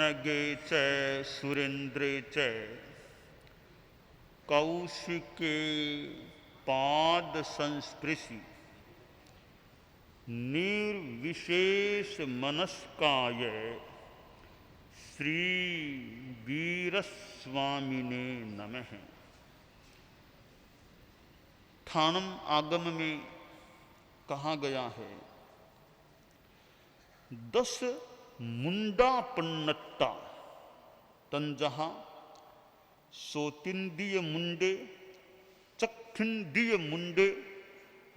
पन्नगे च सुरेन्द्रे च कौशिके पाद संस्पृशि निर्विशेष मनस्काय श्री वीरस्वामिने नमः। ठाणम आगम में कहा गया है 10 मुंडा पन्नट्टा तंजहा सोतिंदीय मुंडे चक्षिंदीय मुंडे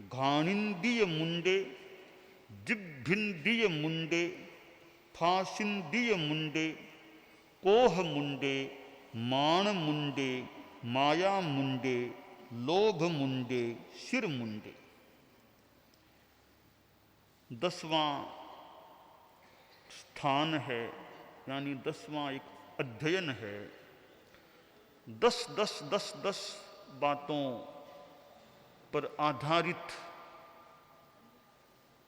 घाणिंदीय मुंडे जिभ्भिंदीय मुंडे फासिंदीय मुंडे कोह मुंडे मान मुंडे माया मुंडे लोभ मुंडे शिर मुंडे। 10वां स्थान है, यानी 10वां एक अध्ययन है। 10 बातों पर आधारित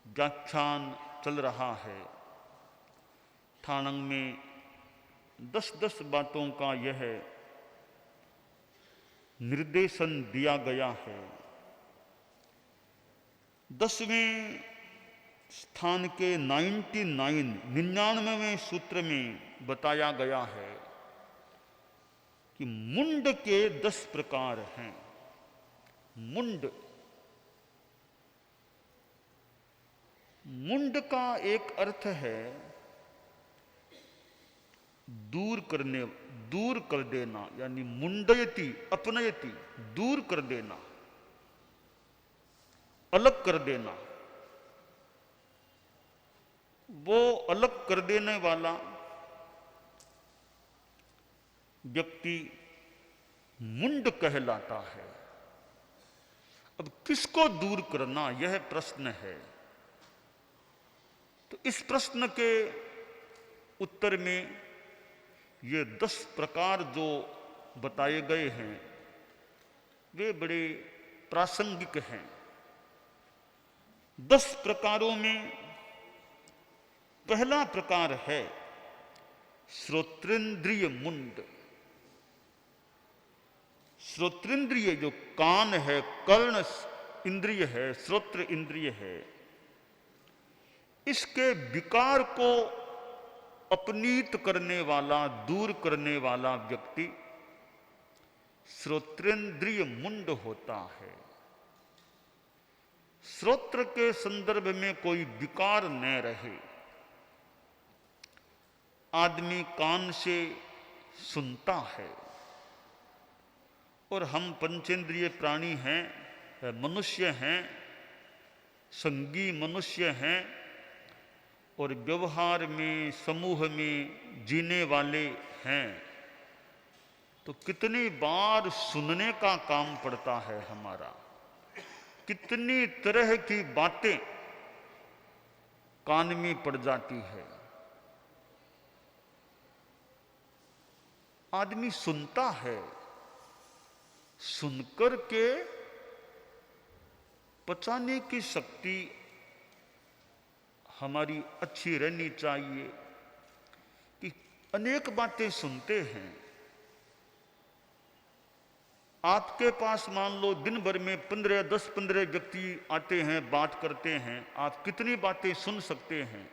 व्याख्यान चल रहा है। ठाणंग में 10 बातों का यह निर्देशन दिया गया है। 10वें स्थान के 99वें सूत्र में बताया गया है कि मुंड के 10 प्रकार हैं। मुंड का एक अर्थ है दूर कर देना, यानी मुंडयति अपनयति, दूर कर देना, अलग कर देना। वो अलग कर देने वाला व्यक्ति मुंड कहलाता है। अब किसको दूर करना, यह प्रश्न है। तो इस प्रश्न के उत्तर में ये 10 प्रकार जो बताए गए हैं वे बड़े प्रासंगिक हैं। 10 प्रकारों में पहला प्रकार है श्रोत्रेंद्रिय मुंड। श्रोत्रेंद्रिय जो कान है, कर्ण इंद्रिय है, श्रोत्र इंद्रिय है, इसके विकार को अपनीत करने वाला, दूर करने वाला व्यक्ति श्रोत्रेंद्रिय मुंड होता है। श्रोत्र के संदर्भ में कोई विकार न रहे। आदमी कान से सुनता है और हम पंचेंद्रिय प्राणी हैं, मनुष्य हैं, संगी मनुष्य हैं और व्यवहार में, समूह में जीने वाले हैं। तो कितनी बार सुनने का काम पड़ता है हमारा, कितनी तरह की बातें कान में पड़ जाती है। आदमी सुनता है, सुनकर के पचाने की शक्ति हमारी अच्छी रहनी चाहिए कि अनेक बातें सुनते हैं। आपके पास मान लो दिन भर में 10-15 व्यक्ति आते हैं, बात करते हैं, आप कितनी बातें सुन सकते हैं।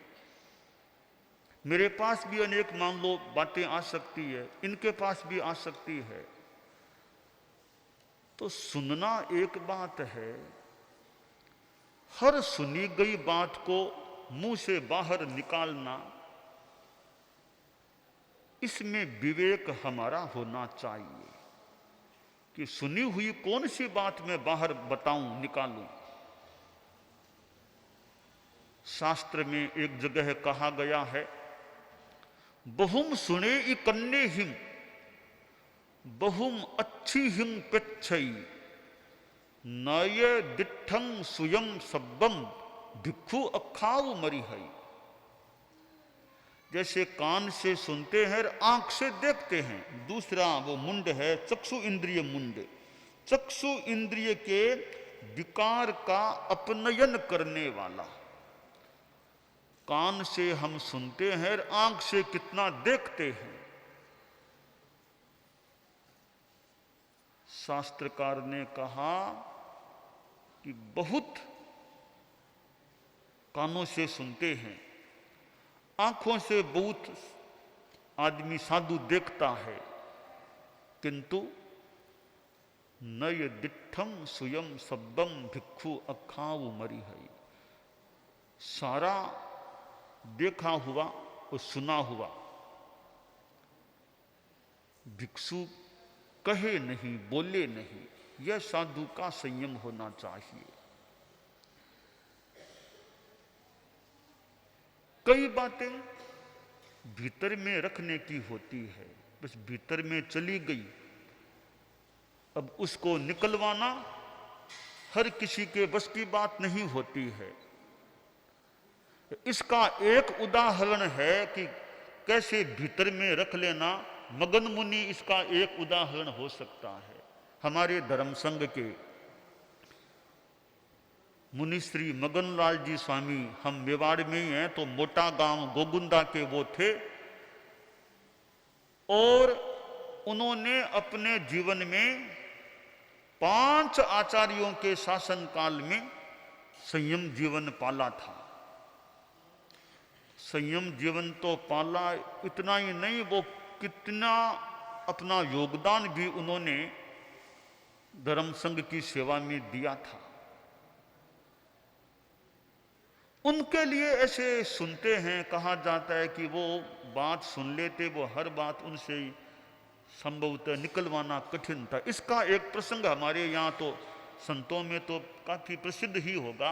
मेरे पास भी अनेक मान लो बातें आ सकती है, इनके पास भी आ सकती है। तो सुनना एक बात है, हर सुनी गई बात को मुंह से बाहर निकालना, इसमें विवेक हमारा होना चाहिए कि सुनी हुई कौन सी बात मैं बाहर बताऊं, निकालूं। शास्त्र में एक जगह कहा गया है, बहुम सुने कन्ने हिम, बहुम अच्छी हिम पेच्छई, नय दिठं सुयम सब्बम भिक्षु अखाव मरिहई। जैसे कान से सुनते हैं और आंख से देखते हैं। दूसरा वो मुंड है चक्षु इंद्रिय मुंड। चक्षु इंद्रिय के विकार का अपनयन करने वाला। कान से हम सुनते हैं और आंख से कितना देखते हैं। शास्त्रकार ने कहा कि बहुत कानों से सुनते हैं, आंखों से बहुत आदमी साधु देखता है, किंतु नय दिठम सुयम सब्बम भिक्षु अखाऊ मरी है। सारा देखा हुआ और सुना हुआ भिक्षु कहे नहीं, बोले नहीं। यह साधु का संयम होना चाहिए। कई बातें भीतर में रखने की होती है, बस भीतर में चली गई, अब उसको निकलवाना हर किसी के बस की बात नहीं होती है। इसका एक उदाहरण है कि कैसे भीतर में रख लेना। मगन मुनि इसका एक उदाहरण हो सकता है। हमारे धर्म संघ के मुनि श्री मगनलाल जी स्वामी, हम मेवाड़ में ही हैं, तो मोटा गांव गोगुंदा के वो थे और उन्होंने अपने जीवन में 5 आचार्यों के शासन काल में संयम जीवन पाला था। संयम जीवन तो पाला, इतना ही नहीं, वो कितना अपना योगदान भी उन्होंने धर्म संघ की सेवा में दिया था। उनके लिए ऐसे सुनते हैं, कहा जाता है कि वो बात सुन लेते, वो हर बात उनसे संभवतः निकलवाना कठिन था। इसका एक प्रसंग हमारे यहाँ तो संतों में तो काफी प्रसिद्ध ही होगा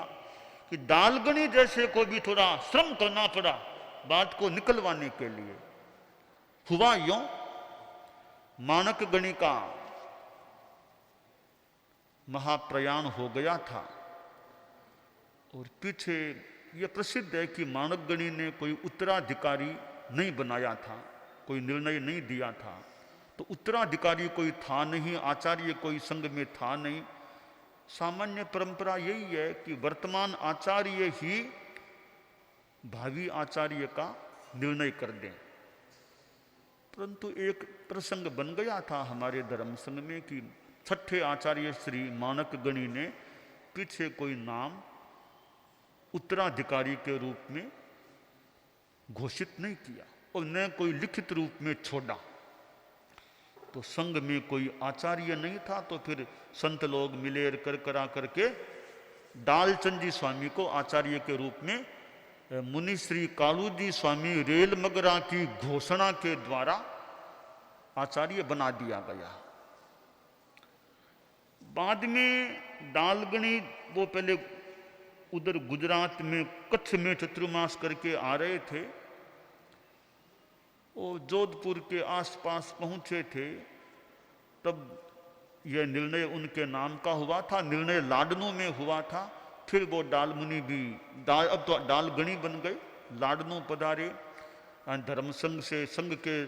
कि दालगणी जैसे को भी थोड़ा श्रम करना पड़ा बात को निकलवाने के लिए। हुआ यूं, मानक गणी का महाप्रयाण हो गया था और पीछे यह प्रसिद्ध है कि मानक गणी ने कोई उत्तराधिकारी नहीं बनाया था, कोई निर्णय नहीं दिया था। तो उत्तराधिकारी कोई था नहीं, आचार्य कोई संघ में था नहीं। सामान्य परंपरा यही है कि वर्तमान आचार्य ही भावी आचार्य का निर्णय कर दें। परंतु एक प्रसंग बन गया था हमारे धर्म संघ में कि 6ठे आचार्य श्री मानक गणी ने पीछे कोई नाम उत्तराधिकारी के रूप में घोषित नहीं किया और न कोई लिखित रूप में छोड़ा। तो संघ में कोई आचार्य नहीं था, तो फिर संत लोग मिलेर कर करा करके डालचंद जी स्वामी को आचार्य के रूप में मुनि श्री कालू जी स्वामी रेल मगरा की घोषणा के द्वारा आचार्य बना दिया गया। बाद में दालगणी वो पहले उधर गुजरात में कच्छ में चतुर्मास करके आ रहे थे और जोधपुर के आसपास पहुंचे थे, तब यह निर्णय उनके नाम का हुआ था। निर्णय लाडनू में हुआ था। फिर वो डालमुनि भी अब तो डालगणी बन गए, लाडनू पधारे। धर्म संघ से, संघ के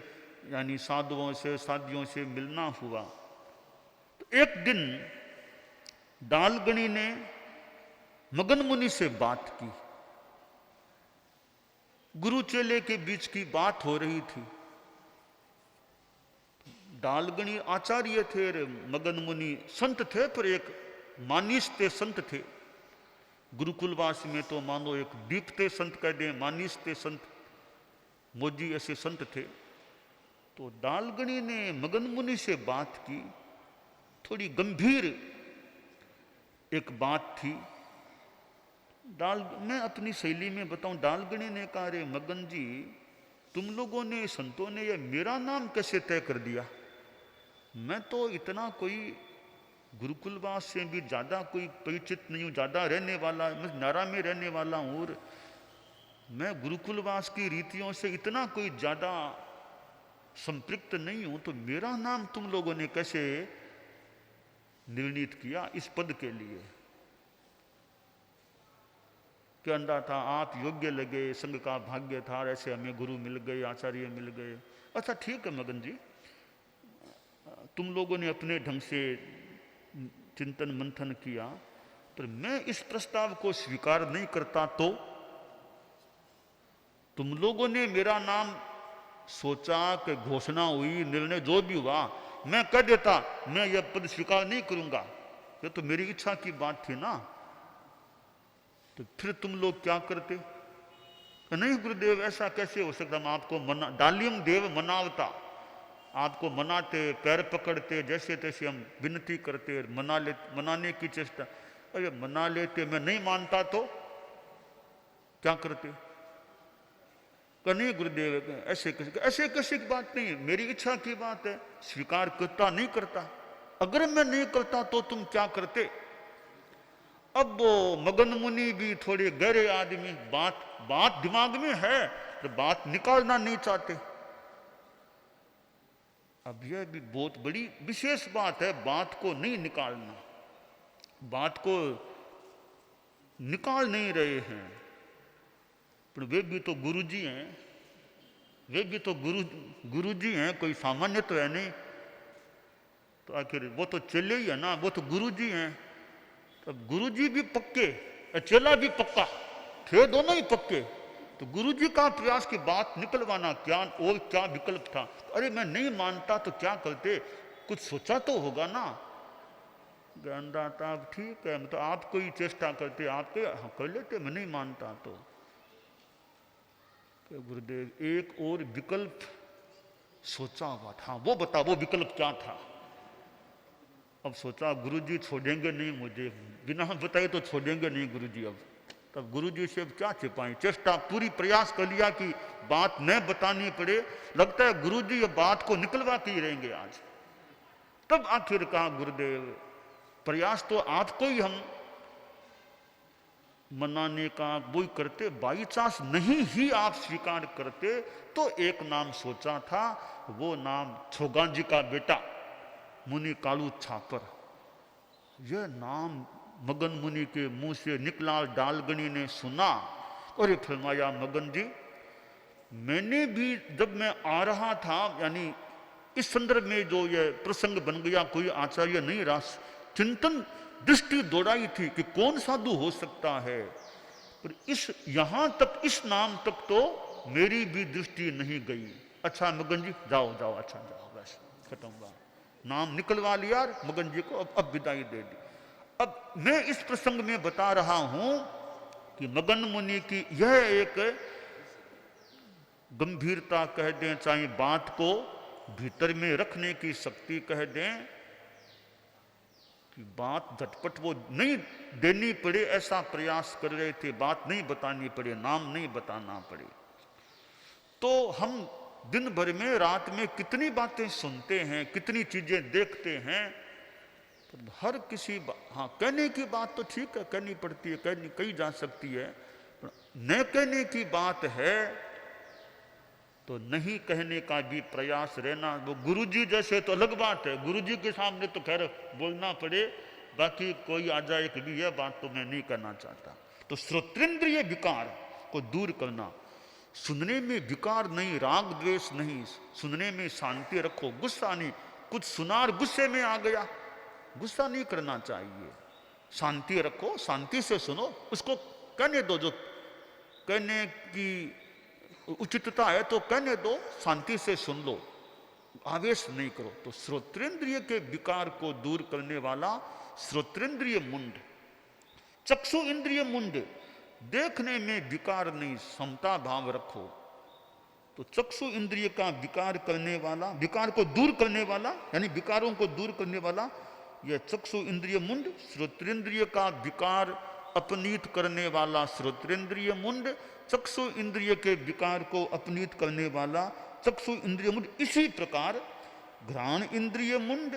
यानी साधुओं से, साधियों से मिलना हुआ। तो एक दिन डालगणी ने मगन मुनि से बात की। गुरु चेले के बीच की बात हो रही थी। डालगणी आचार्य थे, मगन मुनि संत थे, पर एक मानिस्ते संत थे। गुरुकुलवास में तो मानो एक दीपते संत कह दें, मानिस्ते संत, मोजी ऐसे संत थे। तो डालगणी ने मगन मुनि से बात की, थोड़ी गंभीर एक बात थी। मैं अपनी शैली में बताऊं, डालगणी ने कहा, रे मगन जी, तुम लोगों ने, संतों ने ये मेरा नाम कैसे तय कर दिया? मैं तो इतना कोई गुरुकुलवास से भी ज्यादा कोई परिचित नहीं हूँ, ज्यादा रहने वाला, मैं नारा में रहने वाला हूँ और मैं गुरुकुलवास की रीतियों से इतना कोई ज्यादा संपृक्त नहीं हूँ, तो मेरा नाम तुम लोगों ने कैसे निर्णीत किया इस पद के लिए? कहता था आप योग्य लगे, संघ का भाग्य था, ऐसे हमें गुरु मिल गए, आचार्य मिल गए। अच्छा ठीक है मगन जी, तुम लोगों ने अपने ढंग से चिंतन मंथन किया, पर मैं इस प्रस्ताव को स्वीकार नहीं करता। तो तुम लोगों ने मेरा नाम सोचा कि घोषणा हुई, निर्णय जो भी हुआ, मैं कह देता मैं यह पद स्वीकार नहीं करूंगा, ये तो मेरी इच्छा की बात थी ना, तो फिर तुम लोग क्या करते? नहीं गुरुदेव, ऐसा कैसे हो सकता? हम आपको मना, डालियम देव मनावता, आपको मनाते, पैर पकड़ते, जैसे तैसे हम विनती करते, मनाने की चेष्टा। अरे मना लेते, मैं नहीं मानता तो क्या करते? नहीं गुरुदेव, ऐसे कैसे की बात नहीं है, मेरी इच्छा की बात है, स्वीकार करता नहीं करता। अगर मैं नहीं करता तो तुम क्या करते? अब वो मगन मुनि भी थोड़े गहरे आदमी, बात दिमाग में है तो बात निकालना नहीं चाहते। अब यह भी बहुत बड़ी विशेष बात है, बात को नहीं निकालना, बात को निकाल नहीं रहे हैं। पर वे भी तो गुरुजी हैं, वे भी तो गुरुजी हैं, कोई सामान्य तो है नहीं। तो आखिर वो तो चेले ही है ना, वो तो गुरुजी हैं। तो गुरुजी भी पक्के, चेला भी पक्का, थे दोनों ही पक्के। तो गुरुजी का प्रयास की बात निकलवाना क्या और क्या विकल्प था? अरे मैं नहीं मानता तो क्या करते, कुछ सोचा तो होगा ना। ज्ञानदाता ठीक है, मतलब आप कोई चेष्टा करते, आप कर लेते, मैं नहीं मानता तो गुरुदेव एक और विकल्प सोचा हुआ था, वो बता, वो विकल्प क्या था? अब सोचा गुरुजी छोड़ेंगे नहीं मुझे, बिना बताए तो छोड़ेंगे नहीं गुरुजी। अब तब गुरुजी से क्या छिपाएं, चेष्टा पूरी, प्रयास कर लिया कि बात न बतानी पड़े। लगता है गुरुजी ये बात को निकलवा के ही रहेंगे आज। तब आखिर कहा गुरुदेव, प्रयास तो आपको ही हम मनाने का वो करते, बाई चांस नहीं ही आप स्वीकार करते तो एक नाम सोचा था, वो नाम छोगा जी का बेटा मुनि कालू छापर। यह नाम मगन मुनि के मुंह से निकला, डालगनी ने सुना और ये फरमाया, मगन जी मैंने भी जब मैं आ रहा था, यानी इस संदर्भ में जो ये प्रसंग बन गया, कोई आचार्य नहीं रहा, चिंतन दृष्टि दौड़ाई थी कि कौन साधु हो सकता है, पर इस यहां तक, इस नाम तक तो मेरी भी दृष्टि नहीं गई। अच्छा मगन जी जाओ जाओ, अच्छा जाओ, बस खत्म हुआ, नाम निकलवा लिया मगन जी को, अब विदाई दे दी। अब मैं इस प्रसंग में बता रहा हूं कि मगन मुनि की यह एक गंभीरता कह दें, चाहे बात को भीतर में रखने की शक्ति कह दें, कि बात झटपट वो नहीं देनी पड़े ऐसा प्रयास कर रहे थे, बात नहीं बतानी पड़े, नाम नहीं बताना पड़े। तो हम दिन भर में, रात में कितनी बातें सुनते हैं, कितनी चीजें देखते हैं, तो हर किसी हाँ कहने की बात तो ठीक है, कहनी पड़ती है, कही जा सकती है, न कहने की बात है तो नहीं कहने का भी प्रयास रहना। वो गुरुजी जैसे तो अलग बात है, गुरुजी के सामने तो खैर बोलना पड़े, बाकी कोई आ जाए कि भी यह बात तो मैं नहीं करना चाहता। तो श्रोत्रेंद्रिय विकार को दूर करना, सुनने में विकार नहीं, राग द्वेष नहीं, सुनने में शांति रखो, गुस्सा नहीं, कुछ सुना और गुस्से में आ गया, गुस्सा नहीं करना चाहिए, शांति रखो, शांति से सुनो, उसको कहने दो, जो कहने की उचितता है तो कहने दो, शांति से सुन लो, आवेश नहीं करो। तो श्रोत्रेंद्रिय के विकार को दूर करने वाला श्रोत्रेंद्रिय मुंड, चक्षु इंद्रिय मुंड, देखने में विकार नहीं, समता भाव रखो। तो चक्षु इंद्रिय का विकार करने वाला, विकार को दूर करने वाला, यानी विकारों को दूर करने वाला यह चक्षु इंद्रिय मुंड, श्रोत्रेंद्रिय का विकार अपनीत करने वाला श्रोत्रेंद्रिय मुंड, चक्षु इंद्रिय के विकार को अपनीत करने वाला चक्षु इंद्रिय मुंड। इसी प्रकार घ्राण इंद्रिय मुंड,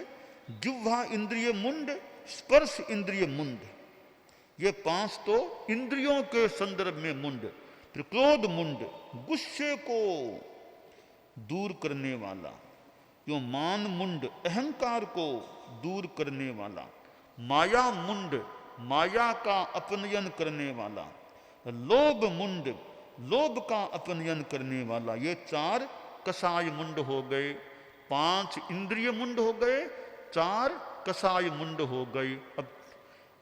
जिह्वा इंद्रिय मुंड, स्पर्श इंद्रिय मुंड, ये पांच तो इंद्रियों के संदर्भ में मुंड। फिर क्रोध मुंड, गुस्से को दूर करने वाला, यो मान मुंड, अहंकार को दूर करने वाला, माया मुंड, माया का अपनयन करने वाला, लोभ मुंड, लोभ का अपनयन करने वाला। ये चार कसाय मुंड हो गए, पांच इंद्रिय मुंड हो गए, चार कसाय मुंड हो गए। अब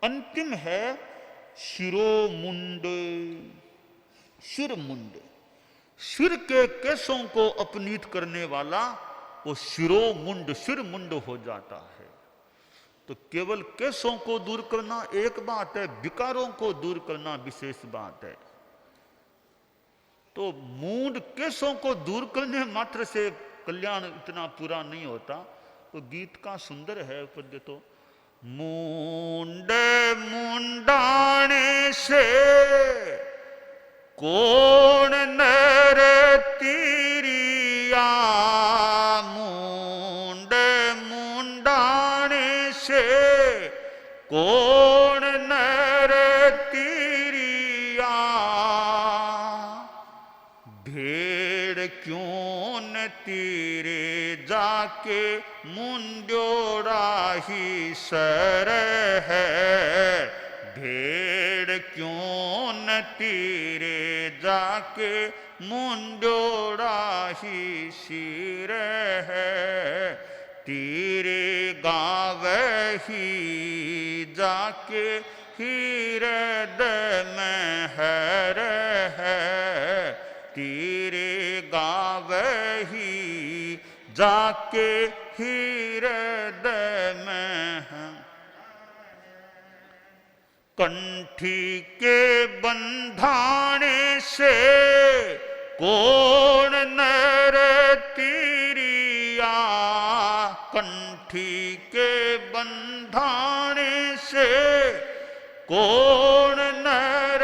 अंतिम है शिरोमुंड, शिर मुंड। सिर के केशों को अपनीत करने वाला वो सिरो मुंड सिर मुंड हो जाता है। तो केवल केशों को दूर करना एक बात है, विकारों को दूर करना विशेष बात है। तो मूंड केशों को दूर करने मात्र से कल्याण इतना पूरा नहीं होता। तो गीत का सुंदर है पद्य तो, मुंड मुंडाने से कौन नर तीरिया, मुंड मुंडाने से कौन नर तीरिया, भेड़ क्यों न तीरे जाके मुंड्योड़ा ही सर है, भेड़ क्यों न तीरे जाके मुंड्योड़ा ही सिर है, तीरे गावे ही जाके हृदय में हर है, तीरे गावे ही जाके हृदय में है। कंठी के बंधाने से कौन नर तीरिया, कंठी के बंधाने से कौन नर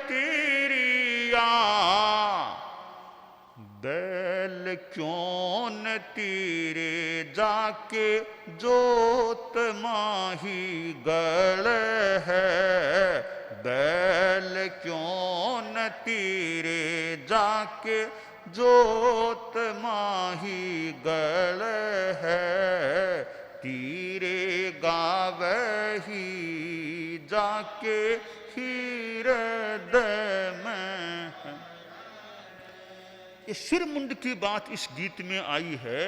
तीरिया, बैल क्यों न तीरे जाके जोत माही गढ़ है, बैल क्यों न तीरे जाके जोत माही गढ़ है, तीरे गावे ही जाके हृदय में है। ये सिर मुंड की बात इस गीत में आई है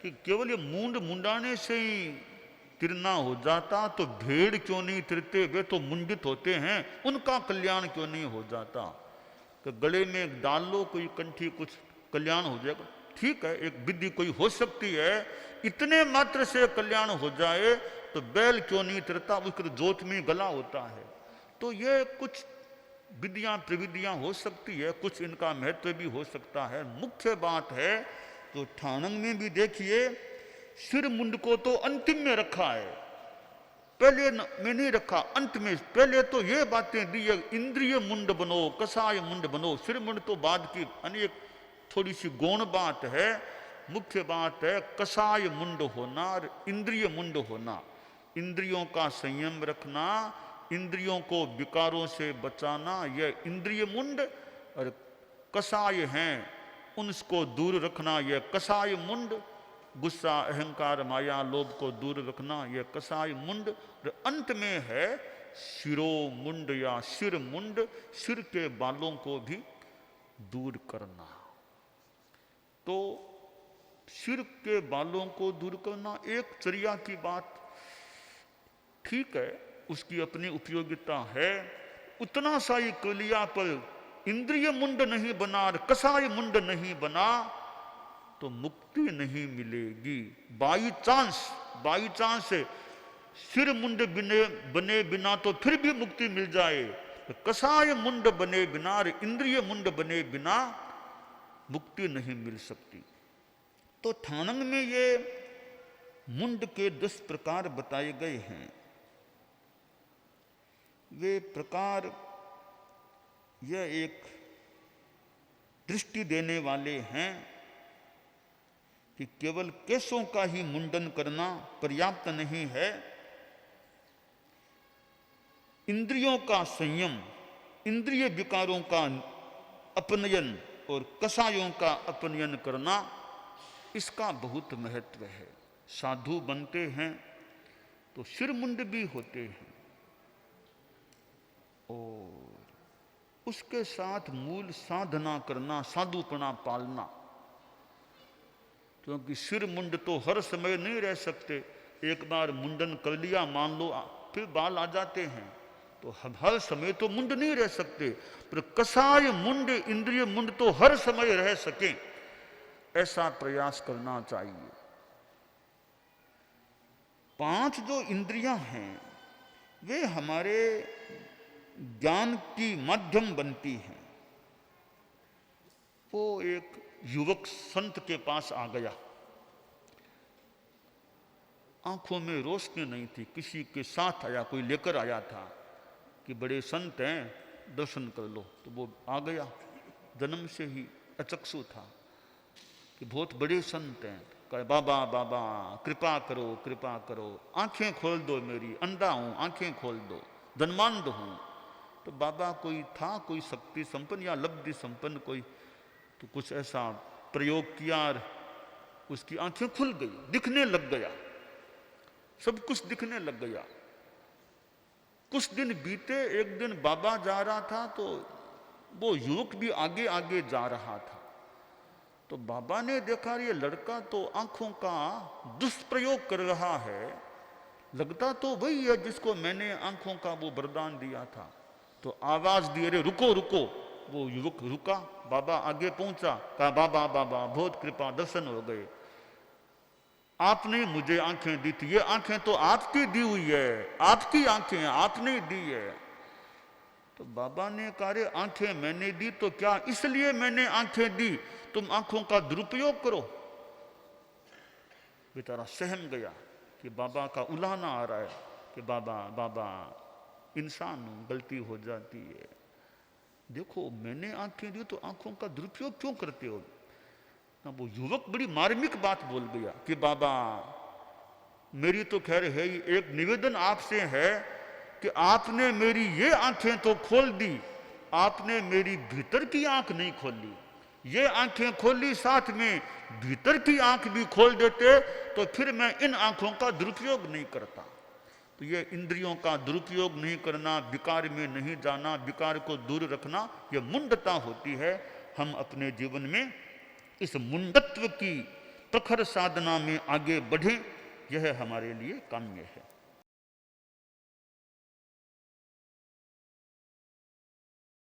कि केवल ये मुंड मुंडाने से ही तिरना हो जाता तो भेड़ क्यों नहीं तिरते, वे तो मुंडित होते हैं, उनका कल्याण क्यों नहीं हो जाता। तो गले में डाल लो कोई कंठी, कुछ कल्याण हो जाएगा, ठीक है, एक विधि कोई हो सकती है, इतने मात्र से कल्याण हो जाए तो बैल क्यों नहीं तिरता, उसके तो जोत में गला होता है। तो ये कुछ विधियां प्रविधियां हो सकती है, कुछ इनका महत्व भी हो सकता है। मुख्य बात है तो ठाणंग में भी देखिए सिर मुंड को तो अंतिम में रखा है, पहले में नहीं रखा, अंत में। पहले तो ये बातें दी है, इंद्रिय मुंड बनो, कसाय मुंड बनो, सिर मुंड तो बाद की अनेक थोड़ी सी गौण बात है। मुख्य बात है कसाय मुंड होना और इंद्रिय मुंड होना, इंद्रियों का संयम रखना, इंद्रियों को विकारों से बचाना, यह इंद्रिय मुंड। और कसाय हैं उनको दूर रखना, यह कसाय मुंड। गुस्सा अहंकार माया लोभ को दूर रखना, यह कसाय मुंड। और अंत में है शिरो मुंड या सिर मुंड, सिर के बालों को भी दूर करना। तो सिर के बालों को दूर करना एक चर्या की बात ठीक है, उसकी अपनी उपयोगिता है। उतना सा ही कर लिया, पर इंद्रिय मुंड नहीं बना और कसाय मुंड नहीं बना तो मुक्ति नहीं मिलेगी। बाई चांस सिर मुंड बने बिना तो फिर भी मुक्ति मिल जाए, तो कसाय मुंड बने बिना और इंद्रिय मुंड बने बिना मुक्ति नहीं मिल सकती। तो ठाणंग में ये मुंड के 10 प्रकार बताए गए हैं। वे प्रकार यह एक दृष्टि देने वाले हैं कि केवल केशों का ही मुंडन करना पर्याप्त नहीं है। इंद्रियों का संयम, इंद्रिय विकारों का अपनयन और कसायों का अपनयन करना, इसका बहुत महत्व है। साधु बनते हैं तो सिर मुंड भी होते हैं और उसके साथ मूल साधना करना, साधुपना पालना। क्योंकि सिर मुंड तो हर समय नहीं रह सकते, एक बार मुंडन कर लिया मान लो फिर बाल आ जाते हैं, तो हम हर समय तो मुंड नहीं रह सकते, पर कसाय मुंड इंद्रिय मुंड तो हर समय रह सके, ऐसा प्रयास करना चाहिए। 5 जो इंद्रियां हैं वे हमारे ज्ञान की माध्यम बनती हैं। वो एक युवक संत के पास आ गया, आंखों में रोशनी नहीं थी, किसी के साथ आया, कोई लेकर आया था कि बड़े संत हैं, दर्शन कर लो। तो वो आ गया, जन्म से ही अचक्षु था कि बहुत बड़े संत हैं। कहे बाबा बाबा कृपा करो कृपा करो, आंखें खोल दो मेरी, अंधा हूं, आंखें खोल दो, धनमंद हूं। तो बाबा कोई था, कोई शक्ति संपन्न या लब्धि संपन्न कोई, तो कुछ ऐसा प्रयोग किया और उसकी आंखें खुल गई, दिखने लग गया, सब कुछ दिखने लग गया। कुछ दिन बीते, एक दिन बाबा जा रहा था तो वो युवक भी आगे आगे जा रहा था। तो बाबा ने देखा ये लड़का तो आंखों का दुष्प्रयोग कर रहा है, लगता तो वही है जिसको मैंने आंखों का वो वरदान दिया था। तो आवाज दी, अरे रुको रुको। वो युवक रुका, बाबा आगे पहुंचा, कहा बाबा बाबा बहुत कृपा, दर्शन हो गए, आपने मुझे आंखें दी थी, ये आंखें तो आपकी दी हुई है, आपकी आंखें आपने दी है। तो बाबा ने कहा रे आंखें मैंने दी तो क्या इसलिए मैंने आंखें दी तुम आंखों का दुरुपयोग करो। बेचारा सहम गया कि बाबा का उलाहना आ रहा है कि बाबा बाबा इंसान हूं, गलती हो जाती है, देखो मैंने आंखें दी तो आंखों का दुरुपयोग क्यों करते हो। ना वो युवक बड़ी मार्मिक बात बोल गया कि बाबा मेरी तो खैर है ही, एक निवेदन आपसे है कि आपने मेरी ये आंखें तो खोल दी, आपने मेरी भीतर की आंख नहीं खोली। ये आंखें खोली, साथ में भीतर की आंख भी खोल देते तो फिर मैं इन आंखों का दुरुपयोग नहीं करता। तो ये इंद्रियों का दुरुपयोग नहीं करना, विकार में नहीं जाना, विकार को दूर रखना, ये मुंडता होती है। हम अपने जीवन में इस मुंडत्व की प्रखर साधना में आगे बढ़ें, यह हमारे लिए काम्य है।